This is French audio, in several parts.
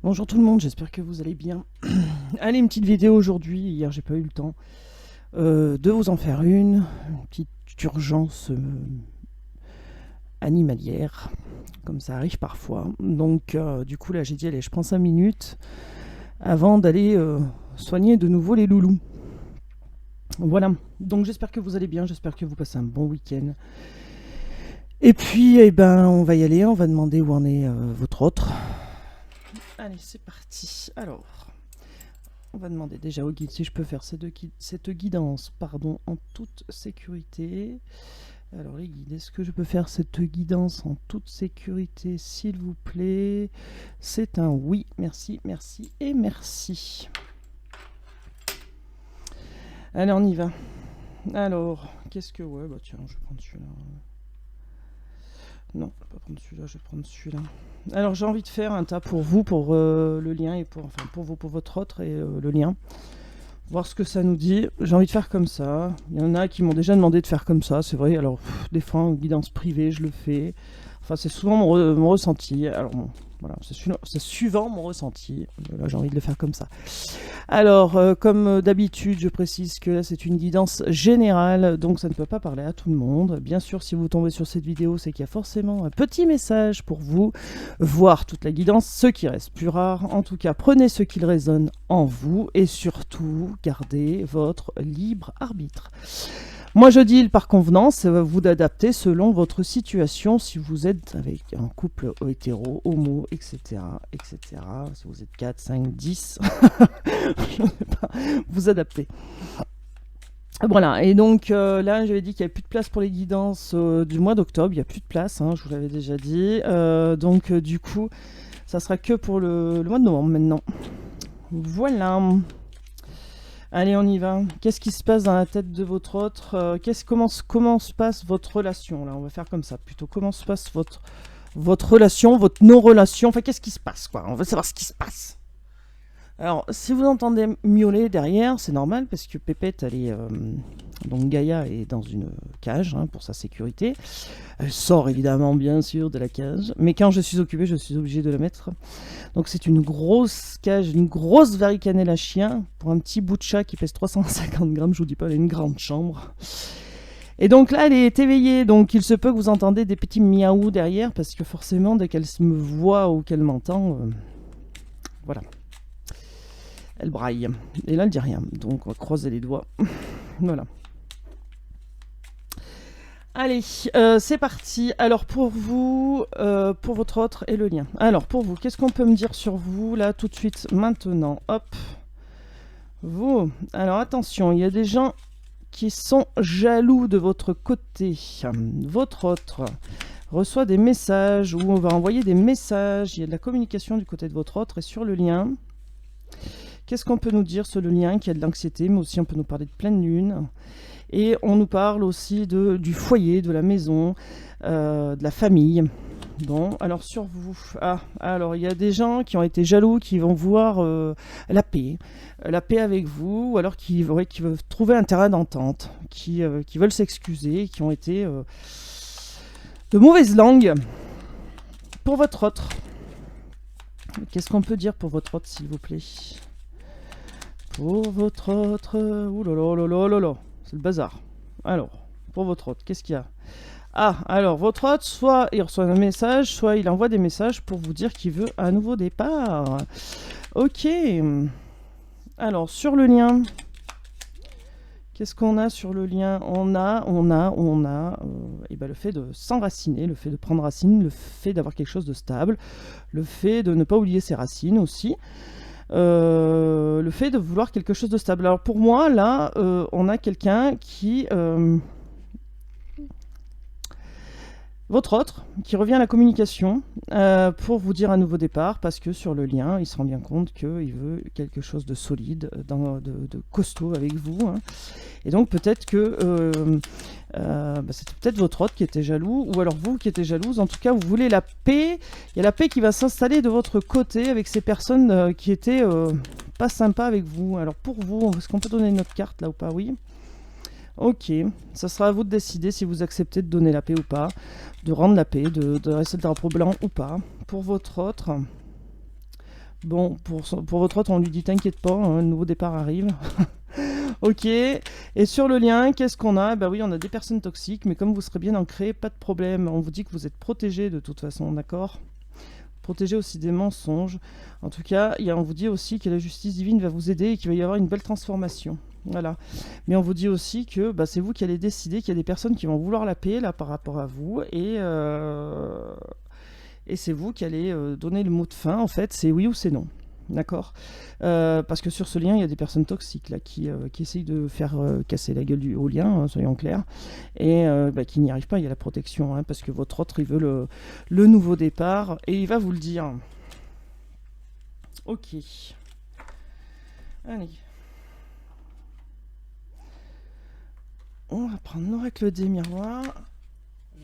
Bonjour tout le monde, j'espère que vous allez bien. Allez, une petite vidéo aujourd'hui, hier j'ai pas eu le temps de vous en faire une petite urgence animalière, comme ça arrive parfois. Donc du coup là j'ai dit allez je prends 5 minutes avant d'aller soigner de nouveau les loulous. Voilà, donc j'espère que vous allez bien, j'espère que vous passez un bon week-end. Et puis eh ben on va y aller, on va demander où en est votre autre. Allez c'est parti, alors... On va demander déjà au guide si je peux faire cette guidance en toute sécurité. Alors les guides, est-ce que je peux faire cette guidance en toute sécurité s'il vous plaît? C'est un oui, merci, merci et merci. Allez on y va. Alors, qu'est-ce que... Ouais, bah tiens, je vais prendre celui-là. Non, je vais pas prendre celui-là, je vais prendre celui-là. Alors j'ai envie de faire un tas pour vous, pour le lien, et pour vous, pour votre autre, et le lien. Voir ce que ça nous dit. J'ai envie de faire comme ça. Il y en a qui m'ont déjà demandé de faire comme ça, c'est vrai. Alors, des fois, en guidance privée, je le fais. Enfin, c'est souvent mon ressenti. Alors, bon, voilà, c'est suivant mon ressenti. Là, j'ai envie de le faire comme ça. Alors, comme d'habitude, je précise que c'est une guidance générale, donc ça ne peut pas parler à tout le monde. Bien sûr, si vous tombez sur cette vidéo, c'est qu'il y a forcément un petit message pour vous. Voir toute la guidance, ce qui reste plus rare. En tout cas, prenez ce qu'il résonne en vous et surtout, gardez votre libre arbitre. Moi je dis par convenance, vous d'adapter selon votre situation, si vous êtes avec un couple hétéro, homo, etc. etc. Si vous êtes 4, 5, 10, je ne sais pas, vous adaptez. Voilà, et donc là j'avais dit qu'il n'y avait plus de place pour les guidances du mois d'octobre, il n'y a plus de place, hein, je vous l'avais déjà dit. Donc du coup, ça sera que pour le mois de novembre maintenant. Voilà. Allez, on y va. Qu'est-ce qui se passe dans la tête de votre autre? Comment se passe votre relation? Là, on va faire comme ça. Plutôt, comment se passe votre relation, votre non-relation? Enfin, qu'est-ce qui se passe, quoi? On veut savoir ce qui se passe. Alors, si vous entendez miauler derrière, c'est normal parce que Pépette, donc Gaïa est dans une cage hein, pour sa sécurité. Elle sort évidemment, bien sûr, de la cage. Mais quand je suis occupé, je suis obligé de la mettre. Donc c'est une grosse cage, une grosse varicanelle à chien pour un petit bout de chat qui pèse 350 grammes. Je vous dis pas, elle a une grande chambre. Et donc là, elle est éveillée. Donc il se peut que vous entendez des petits miaou derrière parce que forcément, dès qu'elle me voit ou qu'elle m'entend, voilà. Elle braille. Et là, elle dit rien. Donc on va croiser les doigts. Voilà. Allez, c'est parti. Alors pour vous, pour votre autre et le lien. Alors pour vous, qu'est-ce qu'on peut me dire sur vous là tout de suite maintenant? Hop. Vous. Alors attention, il y a des gens qui sont jaloux de votre côté. Votre autre reçoit des messages ou on va envoyer des messages. Il y a de la communication du côté de votre autre et sur le lien. Qu'est-ce qu'on peut nous dire sur le lien? Qu'il y a de l'anxiété, mais aussi on peut nous parler de pleine lune. Et on nous parle aussi du foyer, de la maison, de la famille. Bon, alors sur vous. Ah, alors il y a des gens qui ont été jaloux, qui vont voir la paix avec vous, ou alors qui veulent trouver un terrain d'entente, qui veulent s'excuser, qui ont été de mauvaises langues pour votre autre. Qu'est-ce qu'on peut dire pour votre autre, s'il vous plaît? Pour votre autre... Ouh là là là là là. C'est le bazar. Alors, pour votre autre, qu'est-ce qu'il y a? Ah, alors, votre autre, soit il reçoit un message, soit il envoie des messages pour vous dire qu'il veut un nouveau départ. Ok. Alors, sur le lien, qu'est-ce qu'on a sur le lien? On a et ben, le fait de s'enraciner, le fait de prendre racine, le fait d'avoir quelque chose de stable, le fait de ne pas oublier ses racines aussi. Le fait de vouloir quelque chose de stable. Alors pour moi, là, on a quelqu'un qui... votre autre, qui revient à la communication pour vous dire un nouveau départ, parce que sur le lien, il se rend bien compte qu'il veut quelque chose de solide, de costaud avec vous. Hein. Et donc peut-être que c'était peut-être votre autre qui était jaloux, ou alors vous qui étiez jalouse. En tout cas, vous voulez la paix. Il y a la paix qui va s'installer de votre côté avec ces personnes qui étaient pas sympas avec vous. Alors pour vous, est-ce qu'on peut donner notre carte là ou pas? Oui. Ok, ça sera à vous de décider si vous acceptez de donner la paix ou pas, de rendre la paix, de rester le drapeau blanc ou pas. Pour votre autre, Bon, pour votre autre, on lui dit t'inquiète pas, hein, un nouveau départ arrive. Ok. Et sur le lien, qu'est-ce qu'on a? Bah oui, on a des personnes toxiques, mais comme vous serez bien ancré, pas de problème. On vous dit que vous êtes protégé de toute façon, d'accord? Protégé aussi des mensonges. En tout cas, on vous dit aussi que la justice divine va vous aider et qu'il va y avoir une belle transformation. Voilà. Mais on vous dit aussi que bah, c'est vous qui allez décider qu'il y a des personnes qui vont vouloir la paix là par rapport à vous et c'est vous qui allez donner le mot de fin. En fait, c'est oui ou c'est non. D'accord. Parce que sur ce lien, il y a des personnes toxiques là, qui essayent de faire casser la gueule au lien, hein, soyons clairs, et bah, qui n'y arrivent pas. Il y a la protection, hein, parce que votre autre, il veut le nouveau départ, et il va vous le dire. Ok. Allez. On va prendre l'oracle des miroirs.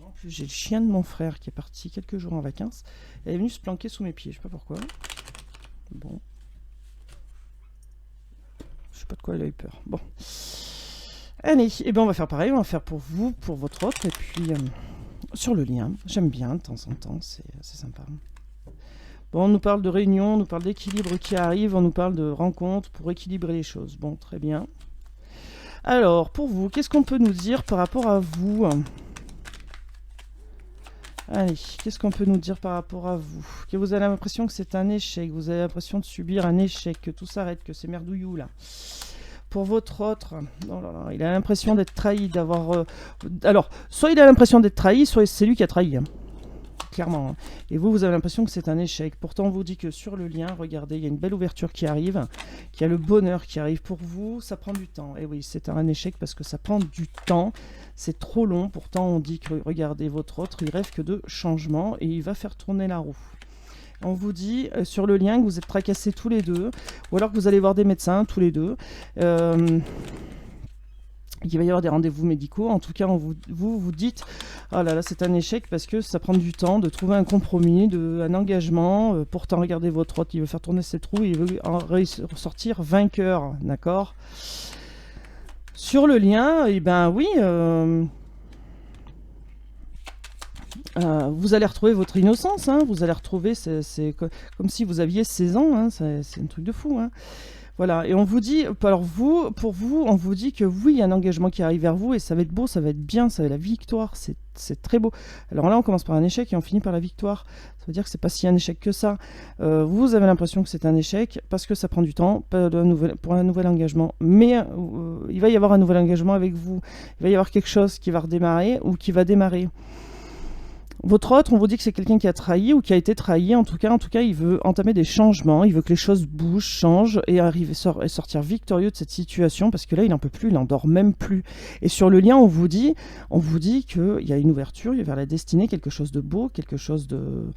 En plus, j'ai le chien de mon frère qui est parti quelques jours en vacances. Elle est venue se planquer sous mes pieds, je sais pas pourquoi. Bon. Je sais pas de quoi elle a eu peur. Bon. Allez, et ben on va faire pareil, on va faire pour vous, pour votre autre, et puis sur le lien. J'aime bien de temps en temps, c'est sympa. Bon, on nous parle de réunion, on nous parle d'équilibre qui arrive, on nous parle de rencontres pour équilibrer les choses. Bon, très bien. Alors, pour vous, qu'est-ce qu'on peut nous dire par rapport à vous? Allez, qu'est-ce qu'on peut nous dire par rapport à vous? Que vous avez l'impression que c'est un échec, vous avez l'impression de subir un échec, que tout s'arrête, que c'est merdouillou là. Pour votre autre, oh là là, il a l'impression d'être trahi, d'avoir... Alors, soit il a l'impression d'être trahi, soit c'est lui qui a trahi. Hein. Clairement. Hein. Et vous avez l'impression que c'est un échec. Pourtant, on vous dit que sur le lien, regardez, il y a une belle ouverture qui arrive, qu'il y a le bonheur qui arrive pour vous, ça prend du temps. Et oui, c'est un échec parce que ça prend du temps. C'est trop long, pourtant on dit que regardez votre autre, il rêve que de changement et il va faire tourner la roue. On vous dit sur le lien que vous êtes tracassés tous les deux, ou alors que vous allez voir des médecins tous les deux. Il va y avoir des rendez-vous médicaux. En tout cas, vous dites oh là là, c'est un échec parce que ça prend du temps de trouver un compromis, un engagement. Pourtant, regardez votre autre, il veut faire tourner cette roue, il veut ressortir vainqueur, d'accord? Sur le lien, eh ben oui, vous allez retrouver votre innocence, hein, vous allez retrouver, c'est comme si vous aviez 16 ans, hein, c'est un truc de fou. Hein. Voilà, et on vous dit, alors pour vous, on vous dit que oui, il y a un engagement qui arrive vers vous et ça va être beau, ça va être bien, ça va être la victoire, c'est très beau. Alors là, on commence par un échec et on finit par la victoire. Ça veut dire que c'est pas si un échec que ça. Vous avez l'impression que c'est un échec parce que ça prend du temps pour un nouvel engagement. Mais il va y avoir un nouvel engagement avec vous. Il va y avoir quelque chose qui va redémarrer ou qui va démarrer. Votre autre, on vous dit que c'est quelqu'un qui a trahi ou qui a été trahi. En tout cas, il veut entamer des changements. Il veut que les choses bougent, changent et sortir victorieux de cette situation parce que là, il n'en peut plus, il n'en dort même plus. Et sur le lien, on vous dit qu'il y a une ouverture vers la destinée, quelque chose de beau, quelque chose de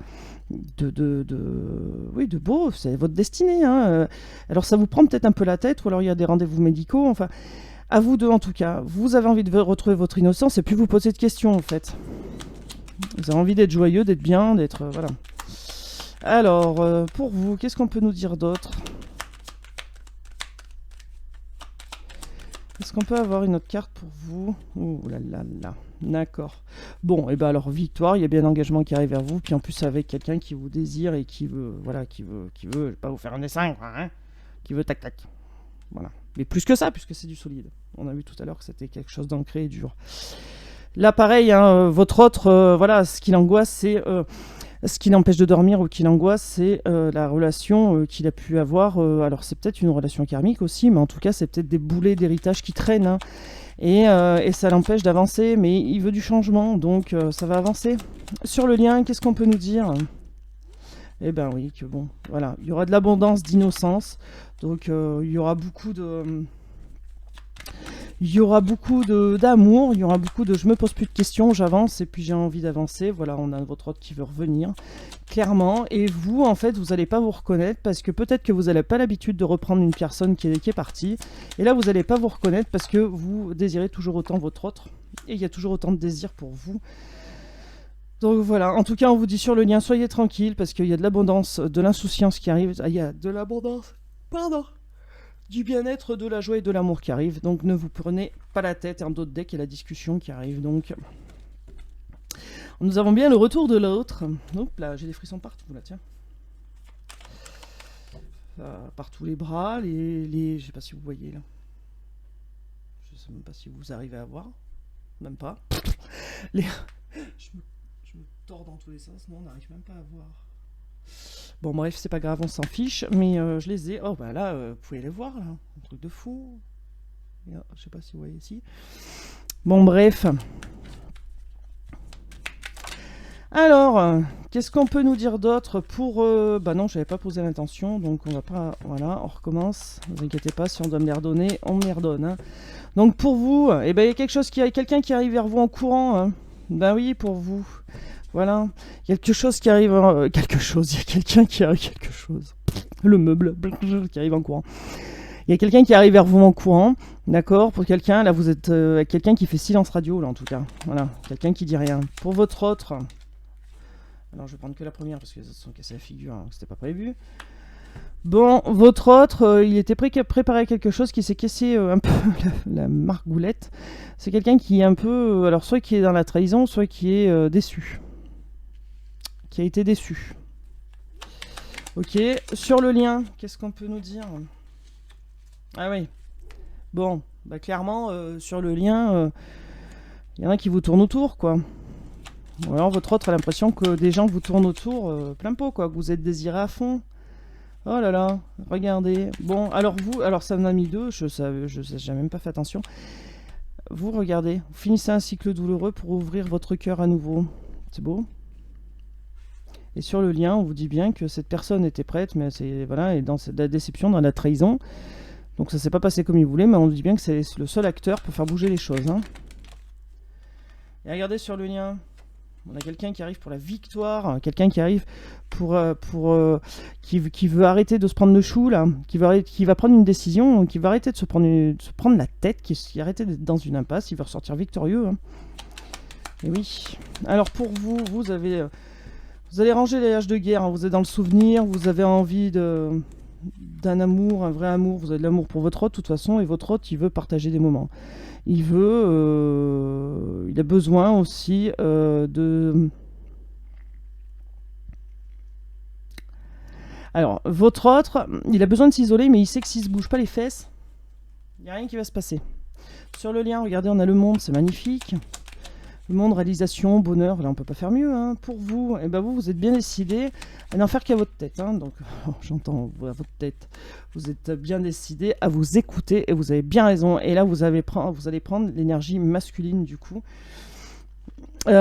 beau. C'est votre destinée. Hein. Alors, ça vous prend peut-être un peu la tête ou alors il y a des rendez-vous médicaux. Enfin, à vous deux, en tout cas. Vous avez envie de retrouver votre innocence et plus vous posez de questions, en fait. Vous avez envie d'être joyeux, d'être bien, d'être... voilà. Alors, pour vous, qu'est-ce qu'on peut nous dire d'autre? Est-ce qu'on peut avoir une autre carte pour vous? Oh là là là, d'accord. Bon, et ben alors, victoire, il y a bien un engagement qui arrive vers vous, puis en plus avec quelqu'un qui vous désire et qui veut, voilà, qui veut pas vous faire un dessin, quoi, hein, qui veut tac-tac. Voilà. Mais plus que ça, puisque c'est du solide. On a vu tout à l'heure que c'était quelque chose d'ancré et dur. Là, pareil, hein, votre autre, voilà, ce qui l'angoisse, c'est ce qui l'empêche de dormir ou qui l'angoisse, c'est la relation qu'il a pu avoir. Alors, c'est peut-être une relation karmique aussi, mais en tout cas, c'est peut-être des boulets d'héritage qui traînent. Hein, et ça l'empêche d'avancer, mais il veut du changement, donc ça va avancer. Sur le lien, qu'est-ce qu'on peut nous dire? Eh ben oui, que bon, voilà, il y aura de l'abondance, d'innocence, donc il y aura beaucoup de... Il y aura beaucoup d'amour, il y aura beaucoup de je me pose plus de questions, j'avance et puis j'ai envie d'avancer. Voilà, on a votre autre qui veut revenir, clairement. Et vous, en fait, vous n'allez pas vous reconnaître parce que peut-être que vous n'avez pas l'habitude de reprendre une personne qui est partie. Et là, vous n'allez pas vous reconnaître parce que vous désirez toujours autant votre autre. Et il y a toujours autant de désir pour vous. Donc voilà, en tout cas, on vous dit sur le lien, soyez tranquille parce qu'il y a de l'abondance, de l'insouciance qui arrive. Il y a de l'abondance, pardon, du bien-être, de la joie et de l'amour qui arrive. Donc ne vous prenez pas la tête. Un d'autres deck et la discussion qui arrive. Donc nous avons bien le retour de l'autre. Hop là, j'ai des frissons partout là, tiens. par tous les bras, je sais pas si vous voyez là. Je sais même pas si vous arrivez à voir. Même pas. Les... je me tords dans tous les sens, non, on n'arrive même pas à voir. Bon, bref, c'est pas grave, on s'en fiche, mais je les ai. Oh, bah là, vous pouvez les voir, là. Un truc de fou. Je sais pas si vous voyez ici. Bon, bref. Alors, qu'est-ce qu'on peut nous dire d'autre pour... Bah non, j'avais pas posé l'intention, donc on va pas... Voilà, on recommence. Ne vous inquiétez pas, si on doit me les redonner, on me les redonne. Hein. Donc pour vous, eh ben, il y a quelqu'un qui arrive vers vous en courant. Hein. Ben oui, pour vous. Voilà. Quelque chose qui arrive... quelque chose, il y a quelqu'un qui arrive... Quelque chose. Le meuble qui arrive en courant. Il y a quelqu'un qui arrive vers vous en courant, d'accord. Pour quelqu'un, là vous êtes quelqu'un qui fait silence radio, là en tout cas. Voilà, quelqu'un qui dit rien. Pour votre autre... Alors je vais prendre que la première parce que les autres sont cassés la figure, alors que c'était pas prévu. Bon, votre autre, il était préparé quelque chose qui s'est cassé un peu la margoulette. C'est quelqu'un qui est un peu... alors soit qui est dans la trahison, soit qui est déçu. Qui a été déçu. Ok, sur le lien, qu'est-ce qu'on peut nous dire? Ah oui. Bon, bah clairement, sur le lien, il y en a qui vous tournent autour, quoi. Ou alors votre autre a l'impression que des gens vous tournent autour plein pot, quoi, que vous êtes désiré à fond. Oh là là, regardez. Bon, alors vous, alors ça en a mis deux, je sais, j'ai même pas fait attention. Vous regardez, vous finissez un cycle douloureux pour ouvrir votre cœur à nouveau. C'est beau. Et sur le lien, on vous dit bien que cette personne était prête, mais c'est voilà, et dans la déception, dans la trahison. Donc ça s'est pas passé comme il voulait, mais on dit bien que c'est le seul acteur pour faire bouger les choses. Hein. Et regardez sur le lien. On a quelqu'un qui arrive pour la victoire, quelqu'un qui arrive qui veut arrêter de se prendre le chou là, qui va prendre une décision, qui va arrêter de se prendre la tête, qui arrêter d'être dans une impasse, il va ressortir victorieux. Hein. Et oui. Alors pour vous, vous allez ranger les haches de guerre. Hein. Vous êtes dans le souvenir, vous avez envie d'un amour, un vrai amour. Vous avez de l'amour pour votre hôte de toute façon, et votre hôte, il veut partager des moments. Il a besoin aussi de... Alors, votre autre, il a besoin de s'isoler, mais il sait que s'il ne se bouge pas les fesses, il n'y a rien qui va se passer. Sur le lien, regardez, on a le monde, c'est magnifique. Le monde, réalisation, bonheur, là on peut pas faire mieux. Hein. Pour vous, et ben vous êtes bien décidé à n'en faire qu'à votre tête. Hein. Donc, j'entends à votre tête. Vous êtes bien décidé à vous écouter et vous avez bien raison. Et là, vous allez prendre l'énergie masculine du coup pour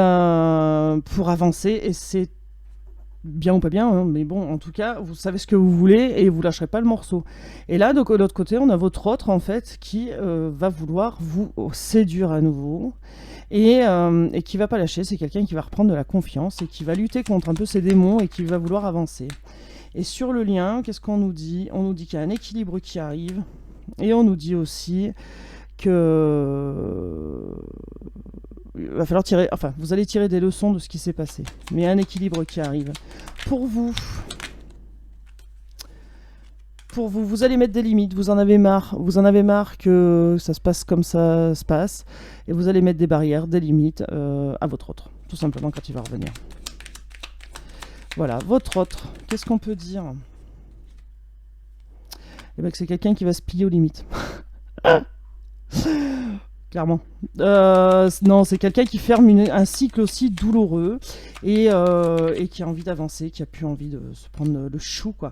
avancer. Et c'est bien ou pas bien, hein, mais bon, en tout cas, vous savez ce que vous voulez et vous lâcherez pas le morceau. Et là, de l'autre côté, on a votre autre en fait qui va vouloir vous séduire à nouveau. Et qui va pas lâcher, c'est quelqu'un qui va reprendre de la confiance et qui va lutter contre un peu ses démons et qui va vouloir avancer. Et sur le lien, qu'est-ce qu'on nous dit? On nous dit qu'il y a un équilibre qui arrive et on nous dit aussi que il va falloir vous allez tirer des leçons de ce qui s'est passé. Mais il y a un équilibre qui arrive. Pour vous, vous allez mettre des limites, vous en avez marre que ça se passe comme ça se passe, et vous allez mettre des barrières, des limites à votre autre, tout simplement quand il va revenir. Voilà, votre autre, qu'est-ce qu'on peut dire? Eh bien que c'est quelqu'un qui va se plier aux limites. Clairement. Non, c'est quelqu'un qui ferme un cycle aussi douloureux et qui a envie d'avancer, qui a plus envie de se prendre le chou, quoi.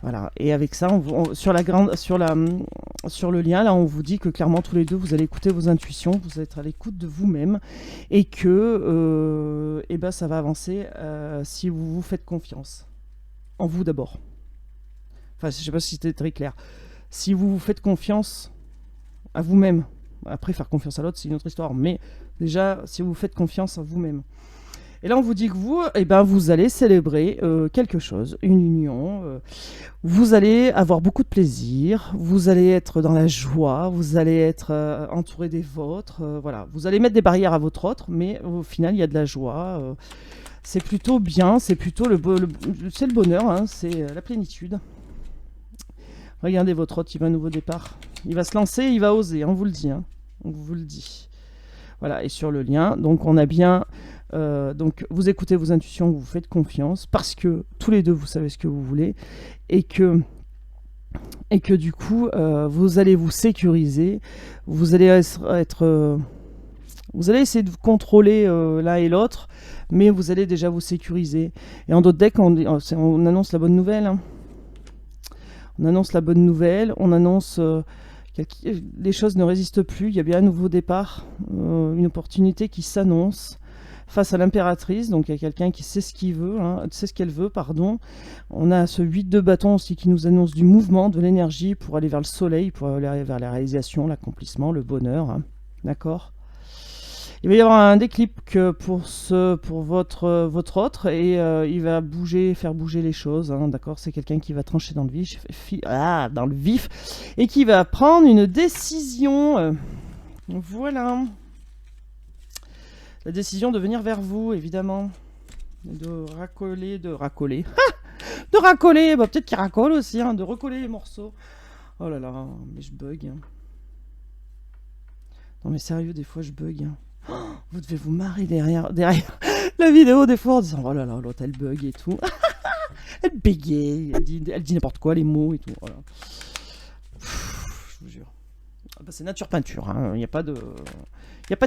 Voilà. Et avec ça, sur le lien, là, on vous dit que clairement tous les deux, vous allez écouter vos intuitions, vous allez être à l'écoute de vous-même et que, ça va avancer si vous vous faites confiance en vous d'abord. Enfin, je sais pas si c'était très clair. Si vous vous faites confiance à vous-même. Après, faire confiance à l'autre, c'est une autre histoire. Mais déjà, si vous faites confiance en vous-même. Et là, on vous dit que vous allez célébrer quelque chose, une union. Vous allez avoir beaucoup de plaisir. Vous allez être dans la joie. Vous allez être entouré des vôtres. Voilà. Vous allez mettre des barrières à votre autre, mais au final, il y a de la joie. C'est plutôt bien. C'est plutôt c'est le bonheur. Hein, c'est la plénitude. Regardez votre autre, il va à un nouveau départ. Il va se lancer, il va oser, on vous le dit. Hein. On vous le dit. Voilà, et sur le lien, donc on a bien... donc vous écoutez vos intuitions, vous faites confiance, parce que tous les deux, vous savez ce que vous voulez, et que et que du coup, vous allez vous sécuriser, vous allez vous allez essayer de contrôler l'un et l'autre, mais vous allez déjà vous sécuriser. Et en d'autres decks, on annonce la bonne nouvelle, hein. On annonce la bonne nouvelle, on annonce les choses ne résistent plus, il y a bien un nouveau départ, une opportunité qui s'annonce face à l'impératrice, donc il y a quelqu'un qui sait ce qu'il veut, hein, sait ce qu'elle veut, pardon. On a ce 8 de bâton aussi qui nous annonce du mouvement, de l'énergie pour aller vers le soleil, pour aller vers la réalisation, l'accomplissement, le bonheur, hein. D'accord. Il va y avoir un déclic pour votre autre et il va faire bouger les choses, hein, d'accord. C'est quelqu'un qui va trancher dans le vif et qui va prendre une décision. Voilà. La décision de venir vers vous, évidemment. De racoler. De racoler, bah, peut-être qu'il racole aussi, hein, de recoller les morceaux. Oh là là, mais je bug, hein. Non mais sérieux, des fois je bug, hein. Vous devez vous marrer derrière la vidéo des fois en disant oh là là, l'autre elle bug et tout. Elle bégaye, elle dit n'importe quoi, les mots et tout. Voilà. Je vous jure. Ah bah, c'est nature peinture, hein. Il n'y a pas de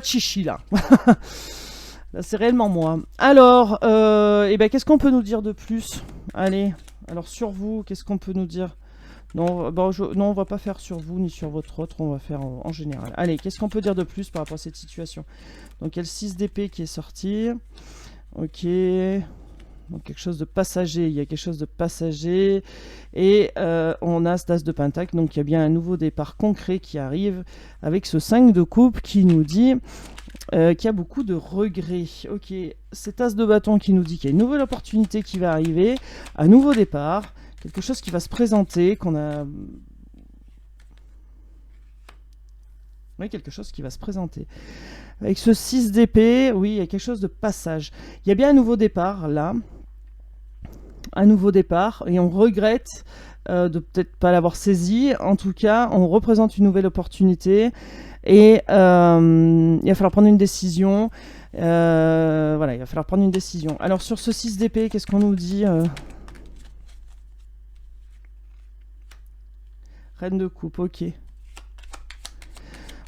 chichi là. Là c'est réellement moi. Alors, qu'est-ce qu'on peut nous dire de plus? Allez, alors sur vous, qu'est-ce qu'on peut nous dire? Non, non, on va pas faire sur vous ni sur votre autre, on va faire en général. Allez, qu'est-ce qu'on peut dire de plus par rapport à cette situation? Donc il y a le 6 d'épée qui est sorti. Ok. Donc quelque chose de passager, il y a quelque chose de passager. Et on a ce as de pentacle, donc il y a bien un nouveau départ concret qui arrive avec ce 5 de coupe qui nous dit qu'il y a beaucoup de regrets. Ok, cet as de bâton qui nous dit qu'il y a une nouvelle opportunité qui va arriver, un nouveau départ. Quelque chose qui va se présenter, Oui, quelque chose qui va se présenter. Avec ce 6 d'épée, oui, il y a quelque chose de passage. Il y a bien un nouveau départ, là. Un nouveau départ, et on regrette de peut-être pas l'avoir saisi. En tout cas, on représente une nouvelle opportunité, et il va falloir prendre une décision. Voilà, il va falloir prendre une décision. Alors, sur ce 6 d'épée, qu'est-ce qu'on nous dit Reine de coupe, ok.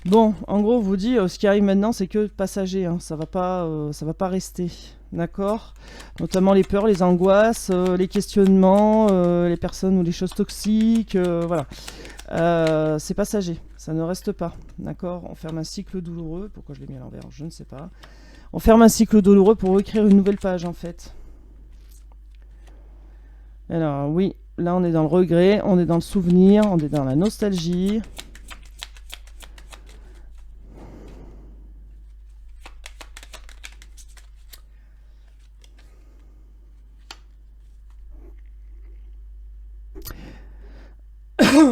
Bon, en gros, on vous dit, ce qui arrive maintenant, c'est que passager, hein, ça va pas rester, d'accord. Notamment les peurs, les angoisses, les questionnements, les personnes ou les choses toxiques, voilà. C'est passager, ça ne reste pas, d'accord. On ferme un cycle douloureux, pourquoi je l'ai mis à l'envers, je ne sais pas. On ferme un cycle douloureux pour écrire une nouvelle page, en fait. Alors, oui. Là, on est dans le regret, on est dans le souvenir, on est dans la nostalgie.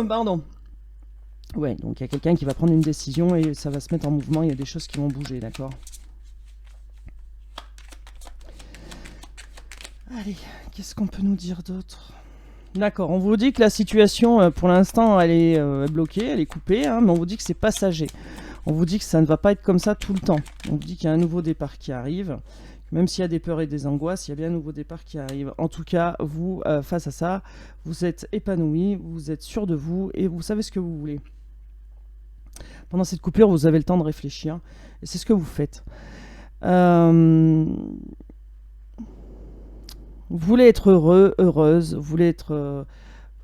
Pardon. Ouais, donc il y a quelqu'un qui va prendre une décision et ça va se mettre en mouvement, il y a des choses qui vont bouger, d'accord. Allez, qu'est-ce qu'on peut nous dire d'autre? D'accord, on vous dit que la situation, pour l'instant, elle est bloquée, elle est coupée, hein, mais on vous dit que c'est passager. On vous dit que ça ne va pas être comme ça tout le temps. On vous dit qu'il y a un nouveau départ qui arrive. Même s'il y a des peurs et des angoisses, il y a bien un nouveau départ qui arrive. En tout cas, vous, face à ça, vous êtes épanoui, vous êtes sûr de vous et vous savez ce que vous voulez. Pendant cette coupure, vous avez le temps de réfléchir et c'est ce que vous faites. Vous voulez être heureux, heureuse, vous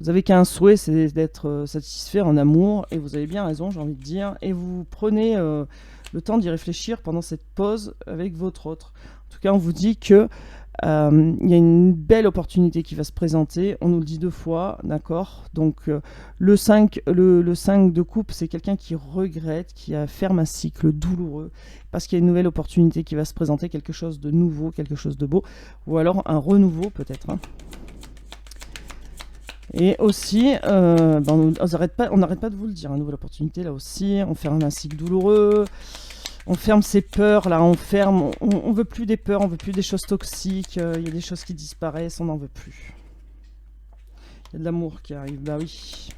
avez qu'un souhait, c'est d'être satisfait en amour, et vous avez bien raison, j'ai envie de dire, et vous prenez le temps d'y réfléchir pendant cette pause avec votre autre. En tout cas, on vous dit que il y a une belle opportunité qui va se présenter, on nous le dit 2 fois, d'accord. Donc le 5 de coupe, c'est quelqu'un qui regrette, qui ferme un cycle douloureux, parce qu'il y a une nouvelle opportunité qui va se présenter, quelque chose de nouveau, quelque chose de beau, ou alors un renouveau peut-être, hein. Et aussi, on n'arrête pas de vous le dire, une nouvelle opportunité là aussi, on ferme un cycle douloureux, on ferme ses peurs, là, on veut plus des peurs, on veut plus des choses toxiques, il y a des choses qui disparaissent, on n'en veut plus. Il y a de l'amour qui arrive, bah oui.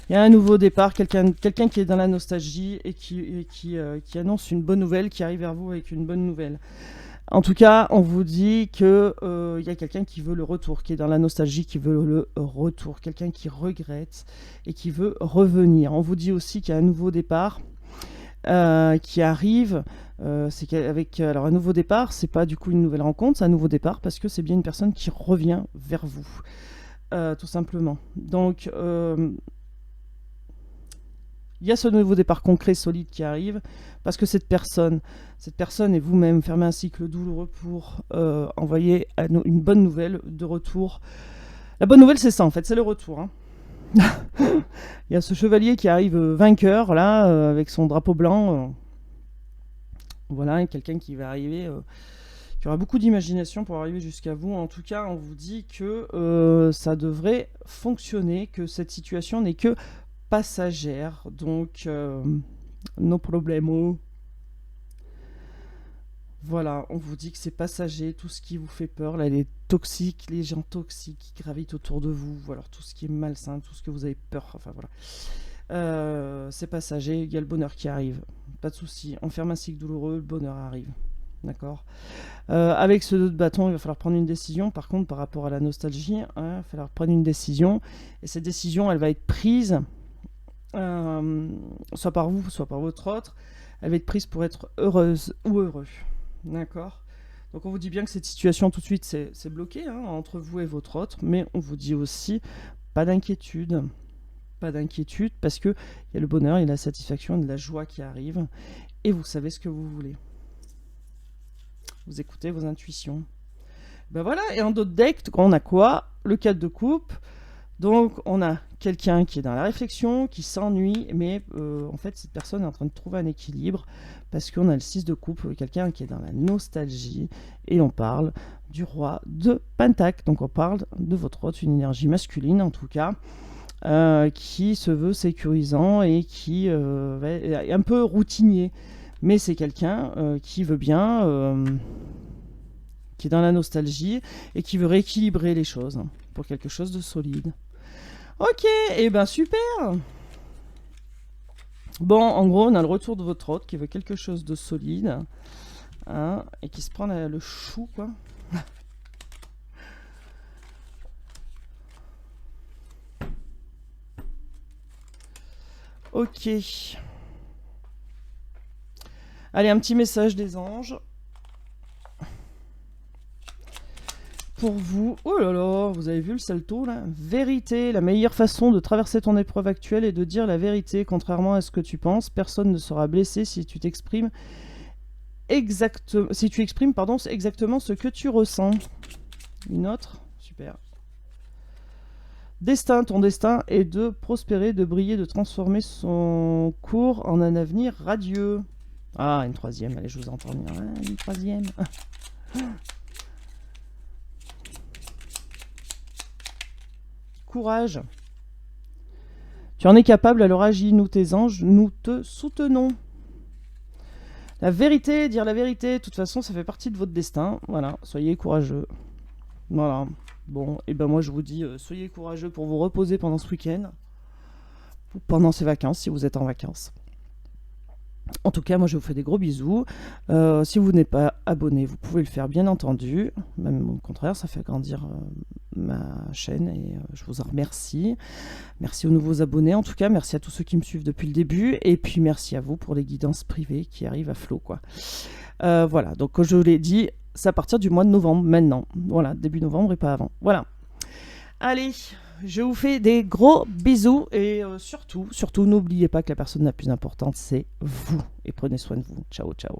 Il y a un nouveau départ, quelqu'un qui est dans la nostalgie et qui annonce une bonne nouvelle, qui arrive vers vous avec une bonne nouvelle. En tout cas, on vous dit que y a quelqu'un qui veut le retour, qui est dans la nostalgie, qui veut le retour, quelqu'un qui regrette et qui veut revenir. On vous dit aussi qu'il y a un nouveau départ qui arrive. C'est qu'avec alors un nouveau départ, c'est pas du coup une nouvelle rencontre, c'est un nouveau départ parce que c'est bien une personne qui revient vers vous, tout simplement. Donc il y a ce nouveau départ concret, solide qui arrive, parce que cette personne et vous-même fermez un cycle douloureux pour envoyer une bonne nouvelle de retour. La bonne nouvelle, c'est ça en fait, c'est le retour. Hein. Il y a ce chevalier qui arrive vainqueur, là, avec son drapeau blanc. Voilà, quelqu'un qui va arriver, qui aura beaucoup d'imagination pour arriver jusqu'à vous. En tout cas, on vous dit que ça devrait fonctionner, que cette situation n'est que passagère, donc no problemo. Voilà, on vous dit que c'est passager, tout ce qui vous fait peur, là, les toxiques, les gens toxiques qui gravitent autour de vous, voilà, tout ce qui est malsain, tout ce que vous avez peur, enfin voilà. C'est passager, il y a le bonheur qui arrive, pas de souci. On ferme un cycle douloureux, le bonheur arrive, d'accord. Avec ce 2 de bâton, il va falloir prendre une décision, par contre, par rapport à la nostalgie, il va falloir prendre une décision, et cette décision, elle va être prise soit par vous, soit par votre autre, elle va être prise pour être heureuse ou heureux. D'accord. Donc on vous dit bien que cette situation tout de suite c'est bloqué entre vous et votre autre, mais on vous dit aussi pas d'inquiétude. Pas d'inquiétude parce que il y a le bonheur, il y a la satisfaction, il y a de la joie qui arrive et vous savez ce que vous voulez. Vous écoutez vos intuitions. Ben voilà, et en d'autres decks, on a quoi? Le 4 de coupe. Donc on a quelqu'un qui est dans la réflexion, qui s'ennuie, mais en fait cette personne est en train de trouver un équilibre parce qu'on a le 6 de coupe, quelqu'un qui est dans la nostalgie, et on parle du roi de Pentacle. Donc on parle de votre autre, une énergie masculine en tout cas, qui se veut sécurisant et qui est un peu routinier, mais c'est quelqu'un qui veut bien, qui est dans la nostalgie et qui veut rééquilibrer les choses pour quelque chose de solide. Ok, et ben super. Bon, en gros, on a le retour de votre hôte qui veut quelque chose de solide, et qui se prend le chou, quoi. Ok. Allez, un petit message des anges. Pour vous, oh là là, vous avez vu le salto là? Vérité, la meilleure façon de traverser ton épreuve actuelle est de dire la vérité, contrairement à ce que tu penses. Personne ne sera blessé si tu t'exprimes exactement, exactement ce que tu ressens. Une autre, super. Destin, ton destin est de prospérer, de briller, de transformer son cours en un avenir radieux. Ah, une troisième, allez, je vous entends bien. Une troisième. Courage. Tu en es capable, alors agis, nous tes anges, nous te soutenons. La vérité, dire la vérité, de toute façon, ça fait partie de votre destin. Voilà, soyez courageux. Voilà. Bon, et ben moi je vous dis, soyez courageux pour vous reposer pendant ce week-end. Ou pendant ces vacances, si vous êtes en vacances. En tout cas, moi je vous fais des gros bisous. Si vous n'êtes pas abonné, vous pouvez le faire bien entendu. Même au contraire, ça fait grandir ma chaîne et je vous en remercie. Merci aux nouveaux abonnés. En tout cas, merci à tous ceux qui me suivent depuis le début. Et puis merci à vous pour les guidances privées qui arrivent à flot, quoi. Voilà, donc comme je vous l'ai dit, c'est à partir du mois de novembre maintenant. Voilà, début novembre et pas avant. Voilà. Allez, je vous fais des gros bisous et surtout, n'oubliez pas que la personne la plus importante, c'est vous. Et prenez soin de vous. Ciao, ciao.